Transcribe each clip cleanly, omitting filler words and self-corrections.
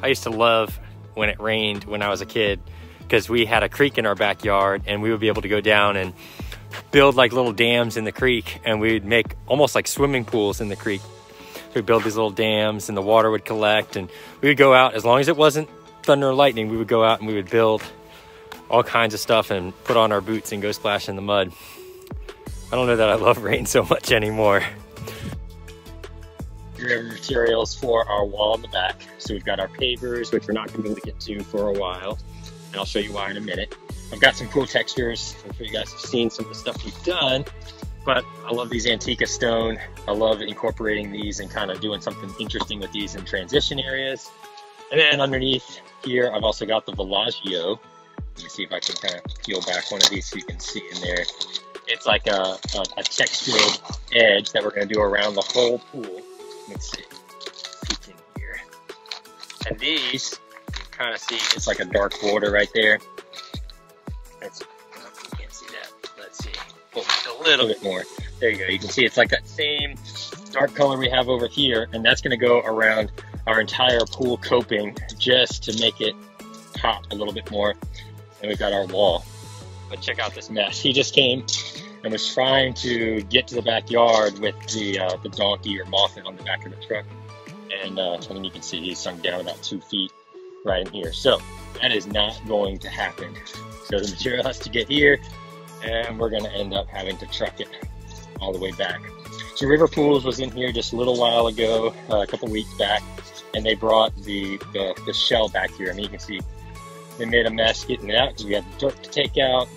I used to love when it rained when I was a kid, because we had a creek in our backyard and we would be able to go down and build like little dams in the creek, and we'd make almost like swimming pools in the creek. We'd build these little dams and the water would collect, and we would go out, as long as it wasn't thunder or lightning, we would go out and we would build all kinds of stuff and put on our boots and go splash in the mud. I don't know that I love rain so much anymore. Here are materials for our wall in the back. So we've got our pavers, which we're not going to be able to get to for a while, and I'll show you why in a minute. I've got some cool textures. I'm sure you guys have seen some of the stuff we've done, but I love these Antica stone. I love incorporating these and kind of doing something interesting with these in transition areas. And then underneath here, I've also got the Villaggio. Let me see if I can kind of peel back one of these so you can see in there. It's like a textured edge that we're going to do around the whole pool. Let's see. Peek in here. And these, you can kind of see, it's like a dark border right there. That's, you can't see that. Let's see. Oh, a little bit more. There you go. You can see it's like that same dark color we have over here, and that's going to go around our entire pool coping just to make it pop a little bit more. And we've got our wall. But check out this mess. He just came and was trying to get to the backyard with the donkey or moffat on the back of the truck. And then you can see he's sunk down about 2 feet right in here. So that is not going to happen. So the material has to get here, and we're going to end up having to truck it all the way back. So River Pools was in here just a little while ago, a couple weeks back, and they brought the shell back here. I mean, you can see they made a mess getting it out because we had dirt to take out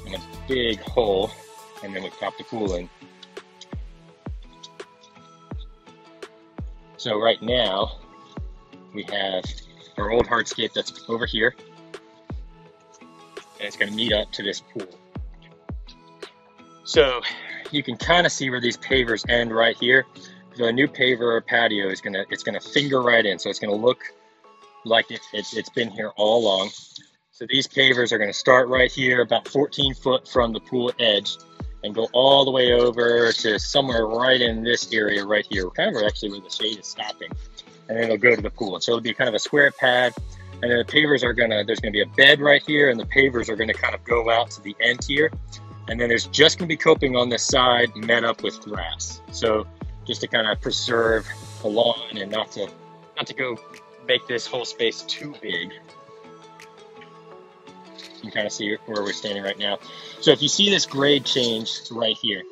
and a big hole, and then we popped the pool in. So right now we have our old hardscape that's over here, and it's going to meet up to this pool. So you can kind of see where these pavers end right here. The new paver or patio is it's gonna finger right in, so it's gonna look like it's been here all along. So these pavers are gonna start right here, about 14 foot from the pool edge, and go all the way over to somewhere right in this area right here, kind of actually where the shade is stopping, and then it'll go to the pool. So it'll be kind of a square pad, and then the pavers are there's gonna be a bed right here, and the pavers are gonna kind of go out to the end here, and then there's just gonna be coping on this side met up with grass. So just to kind of preserve the lawn and not to go make this whole space too big. You can kind of see where we're standing right now. So if you see this grade change right here,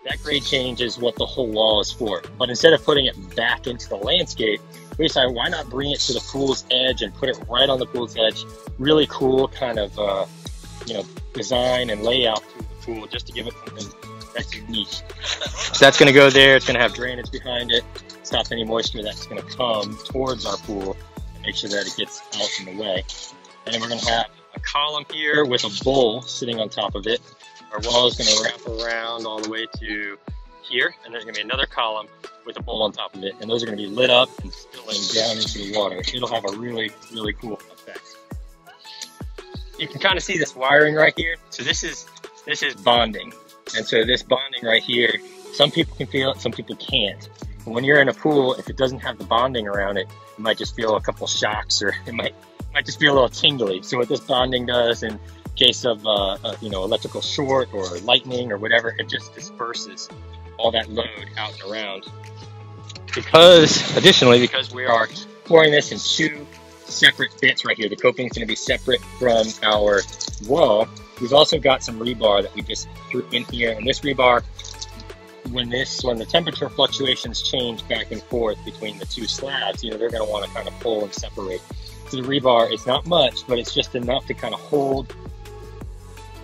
that grade change is what the whole wall is for. But instead of putting it back into the landscape, we decided why not bring it to the pool's edge and put it right on the pool's edge. Really cool kind of design and layout to the pool, just to give it something that's unique. So that's going to go there. It's going to have drainage behind it, stop any moisture that's going to come towards our pool, and make sure that it gets out in the way. And then we're going to have a column here with a bowl sitting on top of it. Our wall is going to wrap around all the way to here, and there's going to be another column with a bowl on top of it, and those are going to be lit up and spilling down into the water. It'll have a really, really cool effect. You can kind of see this wiring right here. So this is bonding. And so this bonding right here, some people can feel it, some people can't. And when you're in a pool, if it doesn't have the bonding around it, you might just feel a couple shocks, or it might just be a little tingly. So what this bonding does in case of electrical short or lightning or whatever, it just disperses all that load out and around. Additionally, because we are pouring this in 2 separate bits right here, the coping is going to be separate from our wall. We've also got some rebar that we just threw in here, and this rebar, when the temperature fluctuations change back and forth between the 2 slabs, they're going to want to kind of pull and separate. So the rebar is not much, but it's just enough to kind of hold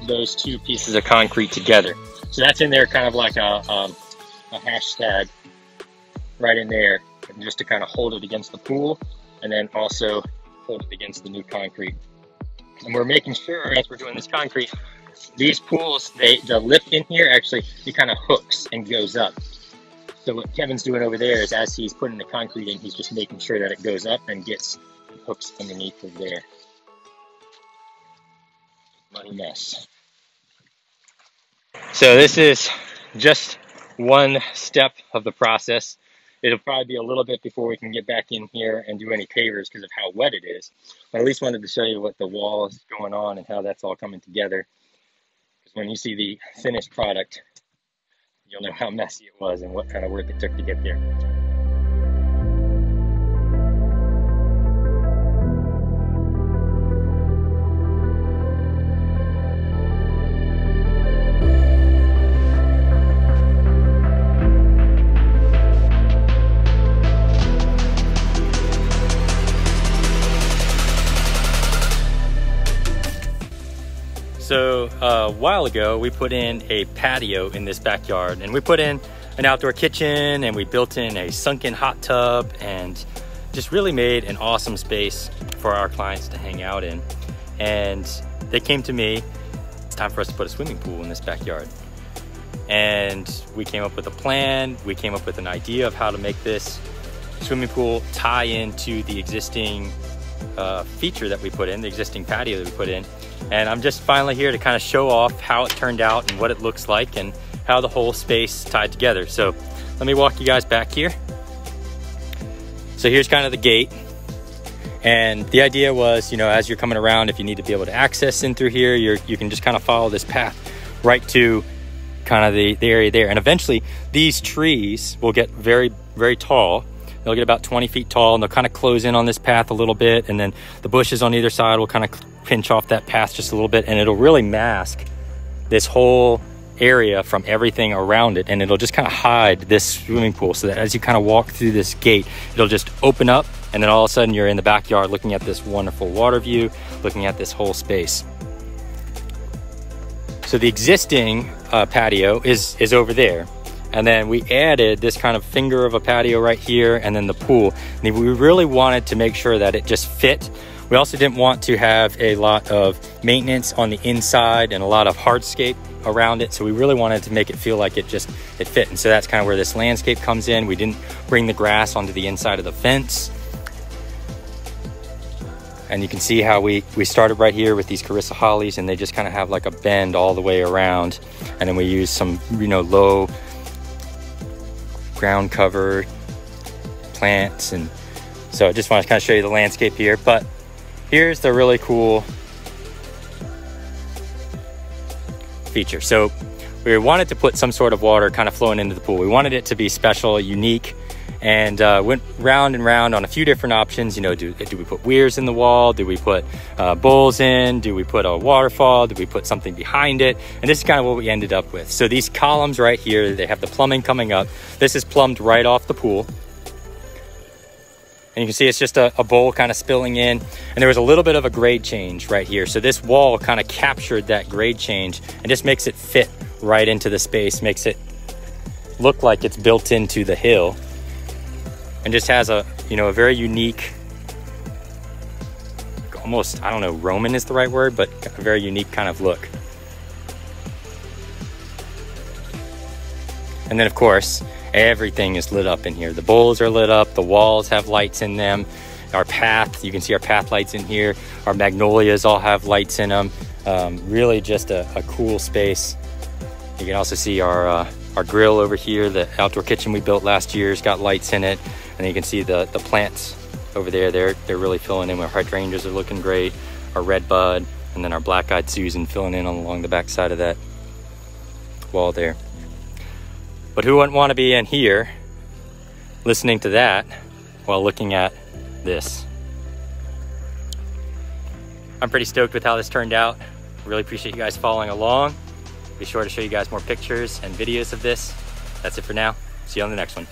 those 2 pieces of concrete together. So that's in there kind of like a hashtag right in there, just to kind of hold it against the pool, and then also hold it against the new concrete. And we're making sure, as we're doing this concrete, these pools, the lip in here actually, it kind of hooks and goes up. So what Kevin's doing over there is, as he's putting the concrete in, he's just making sure that it goes up and gets hooks underneath of there. Money mess. So this is just one step of the process. It'll probably be a little bit before we can get back in here and do any pavers because of how wet it is. But at least wanted to show you what the wall is going on and how that's all coming together. Because when you see the finished product, you'll know how messy it was and what kind of work it took to get there. So a while ago, we put in a patio in this backyard, and we put in an outdoor kitchen, and we built in a sunken hot tub, and just really made an awesome space for our clients to hang out in. And they came to me, it's time for us to put a swimming pool in this backyard. And we came up with a plan, we came up with an idea of how to make this swimming pool tie into the existing feature that we put in, the existing patio that we put in. And I'm just finally here to kind of show off how it turned out and what it looks like and how the whole space tied together. So let me walk you guys back here. So here's kind of the gate. And the idea was, you know, as you're coming around, if you need to be able to access in through here, you can just kind of follow this path right to kind of the area there. And eventually these trees will get very, very tall. They'll get about 20 feet tall, and they'll kind of close in on this path a little bit, and then the bushes on either side will kind of pinch off that path just a little bit, and it'll really mask this whole area from everything around it, and it'll just kind of hide this swimming pool so that as you kind of walk through this gate, it'll just open up, and then all of a sudden you're in the backyard looking at this wonderful water view, looking at this whole space. So the existing patio is over there. And then we added this kind of finger of a patio right here, and then the pool. And we really wanted to make sure that it just fit. We also didn't want to have a lot of maintenance on the inside and a lot of hardscape around it. So we really wanted to make it feel like it fit. And so that's kind of where this landscape comes in. We didn't bring the grass onto the inside of the fence. And you can see how we started right here with these Carissa hollies, and they just kind of have like a bend all the way around. And then we used some, you know, low ground cover plants. And so I just want to kind of show you the landscape here. But here's the really cool feature. So we wanted to put some sort of water kind of flowing into the pool. We wanted it to be special, unique, and went round and round on a few different options. You know, do we put weirs in the wall? Do we put bowls in? Do we put a waterfall? Do we put something behind it? And this is kind of what we ended up with. So these columns right here, they have the plumbing coming up. This is plumbed right off the pool. And you can see it's just a bowl kind of spilling in. And there was a little bit of a grade change right here. So this wall kind of captured that grade change and just makes it fit right into the space, makes it look like it's built into the hill. And just has a, you know, a very unique, almost, I don't know, Roman is the right word, but a very unique kind of look. And then of course, everything is lit up in here. The bowls are lit up, the walls have lights in them. Our path, you can see our path lights in here. Our magnolias all have lights in them. Really just a cool space. You can also see our grill over here. The outdoor kitchen we built last year has got lights in it. And you can see the plants over there. They're really filling in. Our hydrangeas are looking great. Our red bud, and then our black-eyed Susan filling in along the back side of that wall there. But who wouldn't want to be in here listening to that while looking at this? I'm pretty stoked with how this turned out. Really appreciate you guys following along. Be sure to show you guys more pictures and videos of this. That's it for now. See you on the next one.